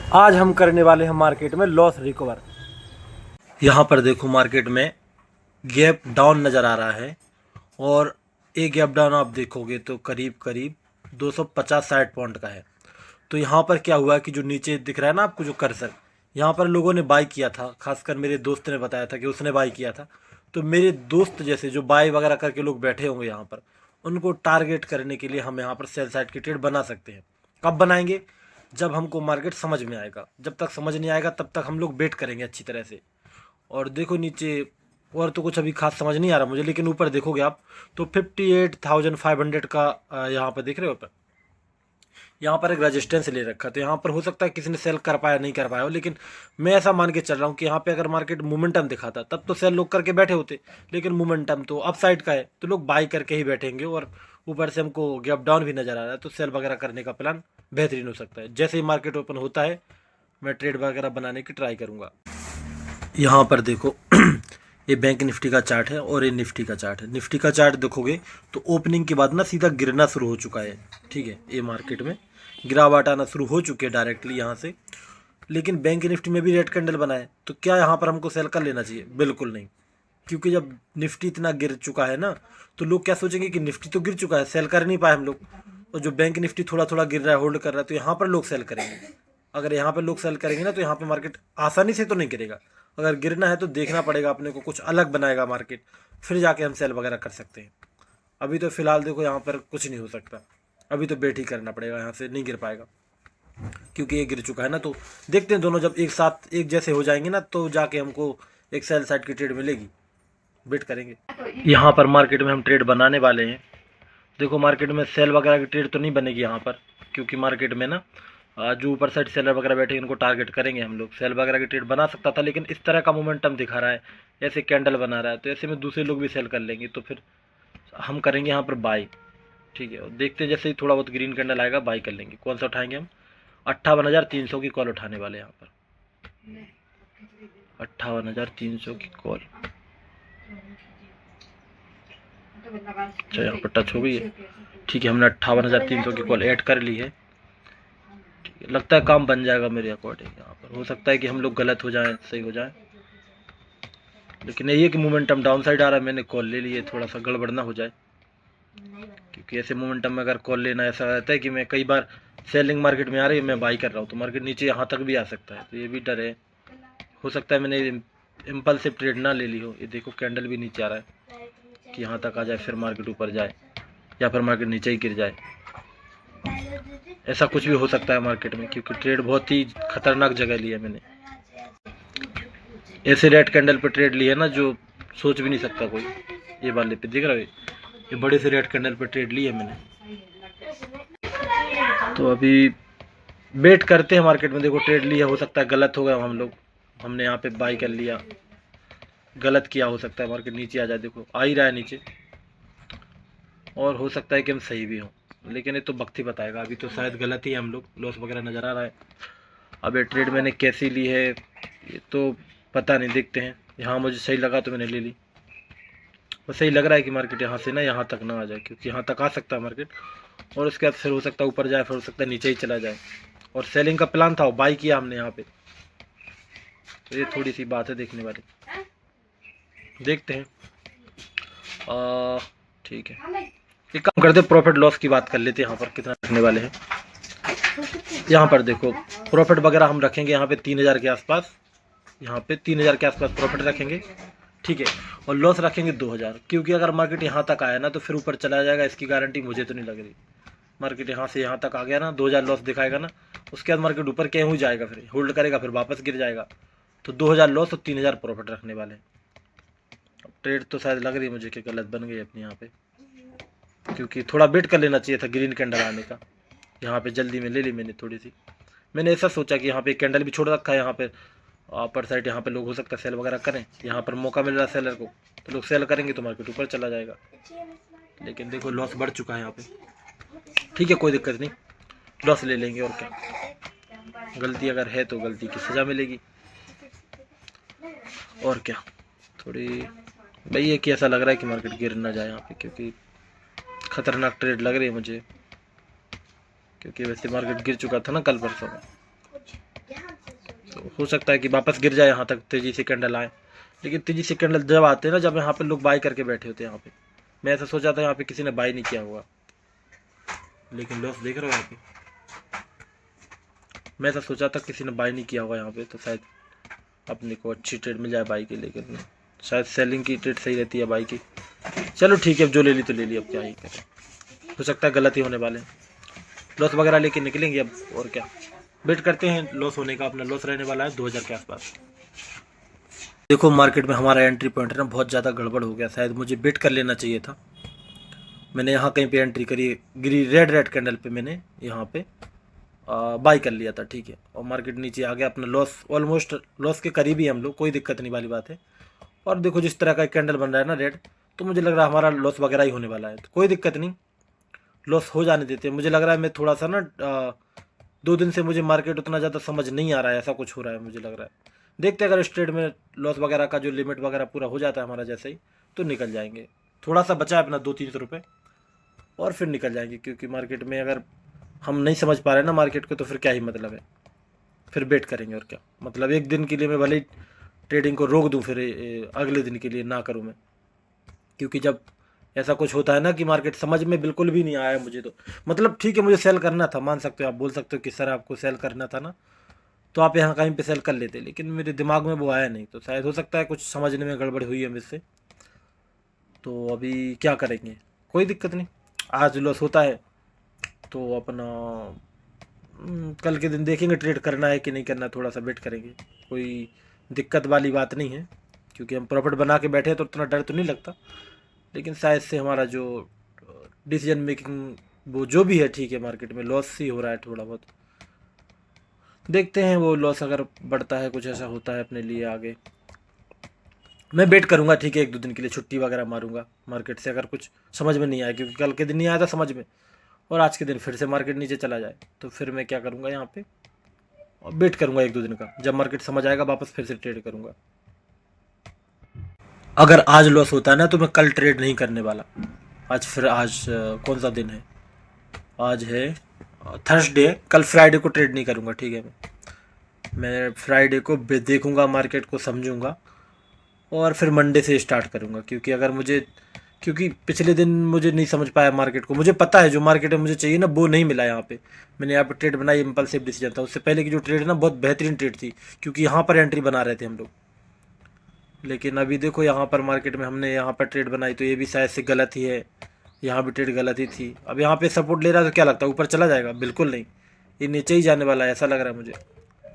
आज हम करने वाले हैं मार्केट में लॉस रिकवर। यहाँ पर देखो मार्केट में गैप डाउन नज़र आ रहा है और एक गैप डाउन आप देखोगे तो करीब करीब 250-60 पॉइंट का है। तो यहाँ पर क्या हुआ कि जो नीचे दिख रहा है ना आपको जो कर्सर, यहाँ पर लोगों ने बाई किया था, खासकर मेरे दोस्त ने बताया था कि उसने बाई किया था। तो मेरे दोस्त जैसे जो बाई वगैरह करके लोग बैठे होंगे यहाँ पर, उनको टारगेट करने के लिए हम यहाँ पर सेल साइड की ट्रेड बना सकते हैं। कब बनाएंगे? जब हमको मार्केट समझ में आएगा। जब तक समझ नहीं आएगा तब तक हम लोग वेट करेंगे अच्छी तरह से। और देखो नीचे और तो कुछ अभी खास समझ नहीं आ रहा मुझे, लेकिन ऊपर देखोगे आप तो 58,500 का यहाँ पर देख रहे हो ऊपर, यहाँ पर एक रेजिस्टेंस ले रखा। तो यहाँ पर हो सकता है किसी ने सेल कर पाया नहीं कर पाया हो, लेकिन मैं ऐसा मान के चल रहा हूँ कि यहाँ पे अगर मार्केट मोमेंटम दिखाता तब तो सेल लोग करके बैठे होते, लेकिन मोमेंटम तो अप साइड का है तो लोग बाई करके ही बैठेंगे। और ऊपर से हमको गैप डाउन भी नज़र आ रहा है तो सेल वगैरह करने का प्लान बेहतरीन हो सकता है। जैसे ही मार्केट ओपन होता है मैं ट्रेड वगैरह बनाने की ट्राई करूँगा। यहाँ पर देखो ये बैंक निफ्टी का चार्ट है और ये निफ्टी का चार्ट है। निफ्टी का चार्ट देखोगे तो ओपनिंग के बाद ना सीधा गिरना शुरू हो चुका है। ठीक है, ये मार्केट में गिरावट आना शुरू हो चुकी है डायरेक्टली यहाँ से। लेकिन बैंक निफ्टी में भी रेड कैंडल बना है, तो क्या यहाँ पर हमको सेल कर लेना चाहिए? बिल्कुल नहीं, क्योंकि जब निफ्टी इतना गिर चुका है ना तो लोग क्या सोचेंगे कि निफ्टी तो गिर चुका है, सेल कर नहीं पाए हम लोग। और जो बैंक निफ्टी थोड़ा थोड़ा गिर रहा है, होल्ड कर रहा है, तो यहाँ पर लोग सेल करेंगे। अगर यहाँ पर लोग सेल करेंगे ना तो यहाँ पे मार्केट आसानी से तो नहीं गिरेगा। अगर गिरना है तो देखना पड़ेगा अपने को, कुछ अलग बनाएगा मार्केट, फिर जाके हम सेल वगैरह कर सकते हैं। अभी तो फिलहाल देखो यहाँ पर कुछ नहीं हो सकता, अभी तो वेट ही करना पड़ेगा, यहाँ से नहीं गिर पाएगा क्योंकि ये गिर चुका है ना। तो देखते हैं दोनों जब एक साथ एक जैसे हो जाएंगे ना तो जाके हमको एक सेल साइड की ट्रेड मिलेगी, वेट करेंगे। यहाँ पर मार्केट में हम ट्रेड बनाने वाले हैं। देखो मार्केट में सेल वगैरह की ट्रेड तो नहीं बनेगी यहाँ पर, क्योंकि मार्केट में ना जो ऊपर साइड सेलर वगैरह बैठे हैं उनको टारगेट करेंगे हम लोग। सेल वगैरह की ट्रेड बना सकता था, लेकिन इस तरह का मोमेंटम दिखा रहा है, ऐसे कैंडल बना रहा है, तो ऐसे में दूसरे लोग भी सेल कर लेंगे, तो फिर हम करेंगे यहाँ पर बाई। ठीक है, और देखते हैं जैसे ही थोड़ा बहुत ग्रीन कैंडल आएगा बाई कर लेंगे। कौन सा उठाएंगे हम? 58,300 की कॉल उठाने वाले यहाँ पर। 58,300 की कॉल। अच्छा यहाँ पर टच हो गई है। ठीक है, हमने 58,300 की कॉल ऐड कर ली है। ठीक है, लगता है काम बन जाएगा मेरे अकॉर्डिंग। यहाँ पर हो सकता है कि हम लोग गलत हो जाएं, सही हो जाए, लेकिन ये कि मोमेंटम डाउन साइड आ रहा है, मैंने कॉल ले ली है, थोड़ा सा गड़बड़ ना हो जाए। क्योंकि ऐसे मोमेंटम में अगर कॉल लेना ऐसा रहता है कि मैं कई बार सेलिंग मार्केट में आ रही है, मैं बाई कर रहा हूँ, तो मार्केट नीचे यहाँ तक भी आ सकता है, तो ये भी डर है। हो सकता है मैंने इम्पल्सिव ट्रेड ना ले ली हो। ये देखो कैंडल भी नीचे आ रहा है कि यहाँ तक आ जाए फिर मार्केट ऊपर जाए, या फिर मार्केट नीचे ही गिर जाए। ऐसा कुछ भी हो सकता है मार्केट में, क्योंकि ट्रेड बहुत ही खतरनाक जगह ली है मैंने। ऐसे रेड कैंडल पे ट्रेड ली है ना जो सोच भी नहीं सकता कोई। ये वाले पे दिख रहा है, ये बड़े से रेड कैंडल पे ट्रेड ली है मैंने। तो अभी वेट करते हैं मार्केट में। देखो ट्रेड लिया, हो सकता है गलत हो गया हम लोग, हमने यहाँ पे बाई कर लिया, गलत किया, हो सकता है मार्केट नीचे आ जाए। देखो आ ही रहा है नीचे, और हो सकता है कि हम सही भी हों, लेकिन ये तो वक्त ही बताएगा। अभी तो शायद गलत ही है, हम लोग लॉस वगैरह नज़र आ रहा है। अब ये ट्रेड मैंने कैसी ली है ये तो पता नहीं, देखते हैं। यहाँ मुझे सही लगा तो मैंने ले ली। बस सही लग रहा है कि मार्केट यहाँ से ना यहाँ तक ना आ जाए, क्योंकि यहाँ तक आ सकता है मार्केट, और उसके बाद फिर हो सकता है ऊपर जाए, फिर हो सकता है नीचे ही चला जाए। और सेलिंग का प्लान था, बाई किया हमने यहाँ पे, तो ये थोड़ी सी बात है देखने वाली, देखते हैं। ठीक है, एक काम करते हैं, प्रॉफिट लॉस की बात कर लेते हैं। यहाँ पर कितना रखने वाले हैं? यहाँ पर देखो प्रॉफिट वगैरह हम रखेंगे यहाँ पे 3,000 के आसपास, यहाँ पे 3,000 के आसपास प्रॉफिट रखेंगे। ठीक है, और लॉस रखेंगे 2,000, क्योंकि अगर मार्केट यहाँ तक आया ना तो फिर ऊपर चला जाएगा, इसकी गारंटी मुझे तो नहीं लग रही। मार्केट यहाँ से यहाँ तक आ गया ना, 2,000 लॉस दिखाएगा ना, उसके बाद मार्केट ऊपर क्यों ही जाएगा, फिर होल्ड करेगा, फिर वापस गिर जाएगा। तो 2,000 लॉस और 3,000 प्रॉफिट रखने वाले हैं। अब ट्रेड तो शायद लग रही है मुझे कि गलत बन गई अपनी यहाँ पे, क्योंकि थोड़ा वेट कर लेना चाहिए था ग्रीन कैंडल आने का। यहाँ पे जल्दी में ले ली मैंने थोड़ी सी। मैंने ऐसा सोचा कि यहाँ पे कैंडल भी छोड़ रखा है, यहाँ पे अपर साइड, यहाँ पे लोग हो सकता है सेल वगैरह करें, यहाँ पर मौका मिल रहा है सेलर को, तो लोग सेल करेंगे तो मार्केट ऊपर चला जाएगा। लेकिन देखो लॉस बढ़ चुका है यहाँ पे। ठीक है, कोई दिक्कत नहीं, लॉस ले लेंगे, और क्या, गलती अगर है तो गलती की सज़ा मिलेगी, और क्या। थोड़ी भाई ये कि ऐसा लग रहा है कि मार्केट गिर ना जाए यहाँ पे, क्योंकि खतरनाक ट्रेड लग रही है मुझे, क्योंकि वैसे मार्केट गिर चुका था ना कल परसों में। हो सकता है कि वापस गिर जाए यहाँ तक तेज़ी से कैंडल आए, लेकिन तेज़ी से कैंडल जब आते हैं ना, जब यहाँ पे लोग बाई करके बैठे होते हैं यहाँ पे, मैं ऐसा सोचा था यहाँ पे किसी ने बाई नहीं किया होगा, लेकिन लॉस देख रहे हो यहाँ पे, मैं ऐसा सोचा था किसी ने बाई नहीं किया होगा यहाँ पे, तो शायद अपने को अच्छी ट्रेड मिल जाए बाई की, लेकिन शायद सेलिंग की ट्रेड सही रहती है बाई की। चलो ठीक है, अब जो ले ली तो ले ली, अब क्या ही करें, हो सकता है गलत ही होने वाले हैं, लॉस वगैरह लेके निकलेंगे अब, और क्या वेट करते हैं लॉस होने का। अपना लॉस रहने वाला है 2000 के आसपास। देखो मार्केट में हमारा एंट्री पॉइंट है ना, बहुत ज़्यादा गड़बड़ हो गया, शायद मुझे बेट कर लेना चाहिए था। मैंने यहाँ कहीं पे एंट्री करी, गिरी रेड कैंडल पे मैंने यहाँ पे बाई कर लिया था, ठीक है, और मार्केट नीचे आ गया, अपना लॉस ऑलमोस्ट लॉस के करीब ही हम लोग, कोई दिक्कत नहीं वाली बात है। और देखो जिस तरह का कैंडल बन रहा है ना रेड, तो मुझे लग रहा है हमारा लॉस वगैरह ही होने वाला है, तो कोई दिक्कत नहीं, लॉस हो जाने देते हैं। मुझे लग रहा है मैं थोड़ा सा ना 2 दिन से मुझे मार्केट उतना ज़्यादा समझ नहीं आ रहा है, ऐसा कुछ हो रहा है मुझे लग रहा है। देखते हैं अगर इस ट्रेड में लॉस वगैरह का जो लिमिट वगैरह पूरा हो जाता है हमारा जैसे ही, तो निकल जाएंगे। थोड़ा सा बचा है अपना 200-300 रुपये, और फिर निकल जाएंगे, क्योंकि मार्केट में अगर हम नहीं समझ पा रहे ना मार्केट को, तो फिर क्या ही मतलब है, फिर बेट करेंगे और क्या मतलब। एक दिन के लिए मैं भले ही ट्रेडिंग को रोक दूं, फिर अगले दिन के लिए ना करूं मैं, क्योंकि जब ऐसा कुछ होता है ना कि मार्केट समझ में बिल्कुल भी नहीं आया मुझे, तो मतलब ठीक है मुझे सेल करना था, मान सकते हो, आप बोल सकते हो कि सर आपको सेल करना था ना, तो आप यहाँ कहीं पे सेल कर लेते, लेकिन मेरे दिमाग में वो आया नहीं, तो शायद हो सकता है कुछ समझने में गड़बड़ हुई है मुझसे। तो अभी क्या करेंगे, कोई दिक्कत नहीं, आज लॉस होता है तो अपना कल के दिन देखेंगे ट्रेड करना है कि नहीं करना, थोड़ा सा वेट करेंगे, कोई दिक्कत वाली बात नहीं है, क्योंकि हम प्रॉफिट बना के बैठे हैं तो उतना डर तो नहीं लगता। लेकिन शायद से हमारा जो डिसीजन मेकिंग वो जो भी है ठीक है, मार्केट में लॉस ही हो रहा है थोड़ा बहुत, देखते हैं वो लॉस अगर बढ़ता है, कुछ ऐसा होता है अपने लिए आगे, मैं वेट करूंगा, ठीक है, 1-2 दिन के लिए छुट्टी वगैरह मारूंगा मार्केट से, अगर कुछ समझ में नहीं आया, क्योंकि कल के दिन नहीं आया था समझ में, और आज के दिन फिर से मार्केट नीचे चला जाए, तो फिर मैं क्या करूंगा यहाँ पे, और वेट करूंगा 1-2 दिन का, जब मार्केट समझ आएगा वापस फिर से ट्रेड करूंगा। अगर आज लॉस होता है ना, तो मैं कल ट्रेड नहीं करने वाला। आज कौन सा दिन है, आज है थर्सडे, कल फ्राइडे को ट्रेड नहीं करूंगा, ठीक है, मैं फ्राइडे को देखूंगा मार्केट को, समझूंगा, और फिर मंडे से स्टार्ट करूंगा, क्योंकि पिछले दिन मुझे नहीं समझ पाया मार्केट को, मुझे पता है जो मार्केट में मुझे चाहिए ना वो नहीं मिला यहाँ पे। मैंने यहाँ पे ट्रेड बनाई, इम्पल्सिव डिसीजन था, उससे पहले की जो ट्रेड है ना बहुत बेहतरीन ट्रेड थी, क्योंकि यहाँ पर एंट्री बना रहे थे हम लोग। लेकिन अभी देखो यहाँ पर मार्केट में हमने यहाँ पर ट्रेड बनाई, तो ये भी शायद से गलत ही है, यहाँ भी ट्रेड गलत ही थी। अब यहाँ पे सपोर्ट ले रहा है तो क्या लगता है ऊपर चला जाएगा, बिल्कुल नहीं, ये नीचे ही जाने वाला है ऐसा लग रहा है मुझे।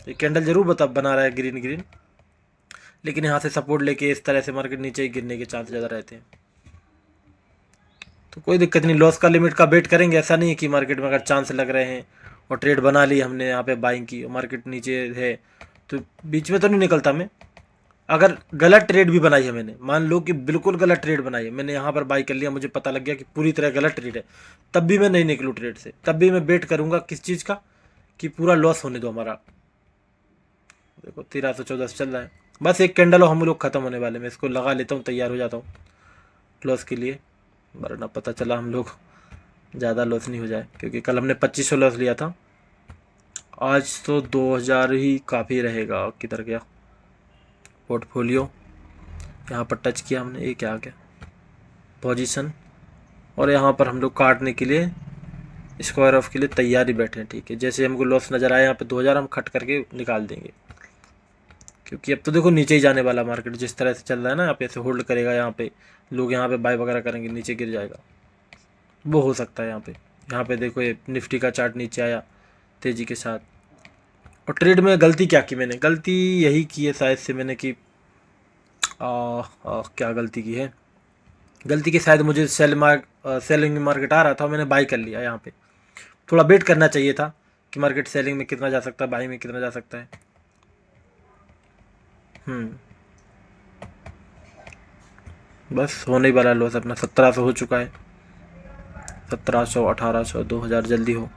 ये कैंडल जरूर बना रहा है ग्रीन ग्रीन, लेकिन यहाँ से सपोर्ट लेके इस तरह से मार्केट नीचे ही गिरने के चांस ज़्यादा रहते हैं। तो कोई दिक्कत नहीं, लॉस का लिमिट का वेट करेंगे, ऐसा नहीं है कि मार्केट में अगर चांस लग रहे हैं और ट्रेड बना ली हमने यहाँ पे बाइंग की और मार्केट नीचे है तो बीच में तो नहीं निकलता मैं। अगर गलत ट्रेड भी बनाई है मैंने, मान लो कि बिल्कुल गलत ट्रेड बनाई है मैंने, यहाँ पर बाई कर लिया, मुझे पता लग गया कि पूरी तरह गलत ट्रेड है, तब भी मैं नहीं निकलूँ ट्रेड से, तब भी मैं वेट करूँगा किस चीज़ का, कि पूरा लॉस होने दो हमारा। देखो 1314 चल रहा है, बस एक कैंडल हम लोग ख़त्म होने वाले, मैं इसको लगा लेता हूँ, तैयार हो जाता हूँ लॉस के लिए, वरना पता चला हम लोग ज़्यादा लॉस नहीं हो जाए, क्योंकि कल हमने 2500 लॉस लिया था, आज तो 2000 ही काफ़ी रहेगा। किधर गया पोर्टफोलियो, यहाँ पर टच किया हमने, ये क्या आ गया पोजीशन, और यहाँ पर हम लोग काटने के लिए स्क्वायर ऑफ के लिए तैयारी बैठे हैं, ठीक है, जैसे हमको लॉस नज़र आया यहाँ पे 2000 हम खट करके निकाल देंगे, क्योंकि अब तो देखो नीचे ही जाने वाला मार्केट, जिस तरह से चल रहा है ना, यहाँ पे ऐसे होल्ड करेगा, यहाँ पे लोग यहाँ पे बाय वगैरह करेंगे, नीचे गिर जाएगा, वो हो सकता है यहाँ पे देखो ये निफ्टी का चार्ट नीचे आया तेज़ी के साथ। और ट्रेड में गलती क्या की मैंने, गलती यही की है शायद से मैंने कि क्या गलती की है, गलती की शायद मुझे सेलिंग मार्केट आ रहा था, मैंने बाई कर लिया, यहाँ पे थोड़ा वेट करना चाहिए था कि मार्केट सेलिंग में कितना जा सकता है, बाई में कितना जा सकता है। बस होने ही वाला लॉस अपना 1700 हो चुका है, 1700 1800 2000 जल्दी हो।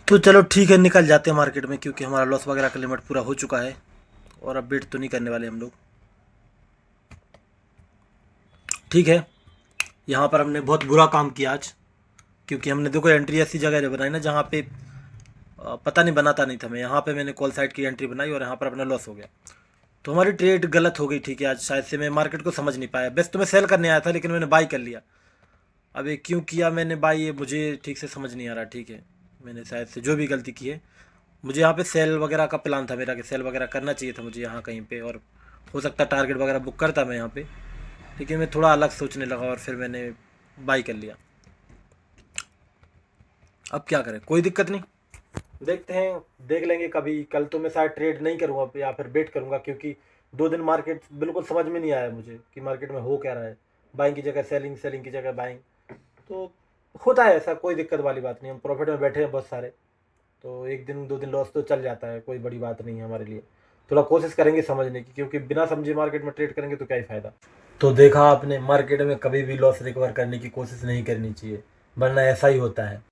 तो चलो ठीक है, निकल जाते हैं मार्केट में, क्योंकि हमारा लॉस वगैरह का लिमिट पूरा हो चुका है, और अब वेट तो नहीं करने वाले हम लोग। ठीक है, यहाँ पर हमने बहुत बुरा काम किया आज, क्योंकि हमने देखो एंट्री ऐसी जगह बनाई ना जहाँ पे पता नहीं बनाता नहीं था मैं। यहाँ पे मैंने कॉल साइड की एंट्री बनाई और यहाँ पर अपना लॉस हो गया। तो हमारी ट्रेड गलत हो गई, ठीक है। आज शायद से मैं मार्केट को समझ नहीं पाया। बस तो मैं सेल करने आया था लेकिन मैंने बाई कर लिया। अब ये क्यों किया मैंने बाई, ये मुझे ठीक से समझ नहीं आ रहा, ठीक है। मैंने शायद से जो भी गलती की है, मुझे यहाँ पे सेल वगैरह का प्लान था मेरा कि सेल वगैरह करना चाहिए था मुझे यहाँ कहीं पे, और हो सकता टारगेट वगैरह बुक करता मैं यहाँ पे, लेकिन मैं थोड़ा अलग सोचने लगा और फिर मैंने बाई कर लिया। अब क्या करें, कोई दिक्कत नहीं, देखते हैं, देख लेंगे कभी। कल तो मैं शायद ट्रेड नहीं करूँगा या फिर वेट करूँगा, क्योंकि 2 दिन मार्केट बिल्कुल समझ में नहीं आया मुझे कि मार्केट में हो क्या रहा है। बाइंग की जगह सेलिंग, सेलिंग की जगह बाइंग, तो होता है ऐसा, कोई दिक्कत वाली बात नहीं। हम प्रॉफिट में बैठे हैं बहुत सारे, तो 1 दिन 2 दिन लॉस तो चल जाता है, कोई बड़ी बात नहीं है हमारे लिए। थोड़ा कोशिश करेंगे समझने की, क्योंकि बिना समझे मार्केट में ट्रेड करेंगे तो क्या ही फ़ायदा। तो देखा आपने, मार्केट में कभी भी लॉस रिकवर करने की कोशिश नहीं करनी चाहिए, वरना ऐसा ही होता है।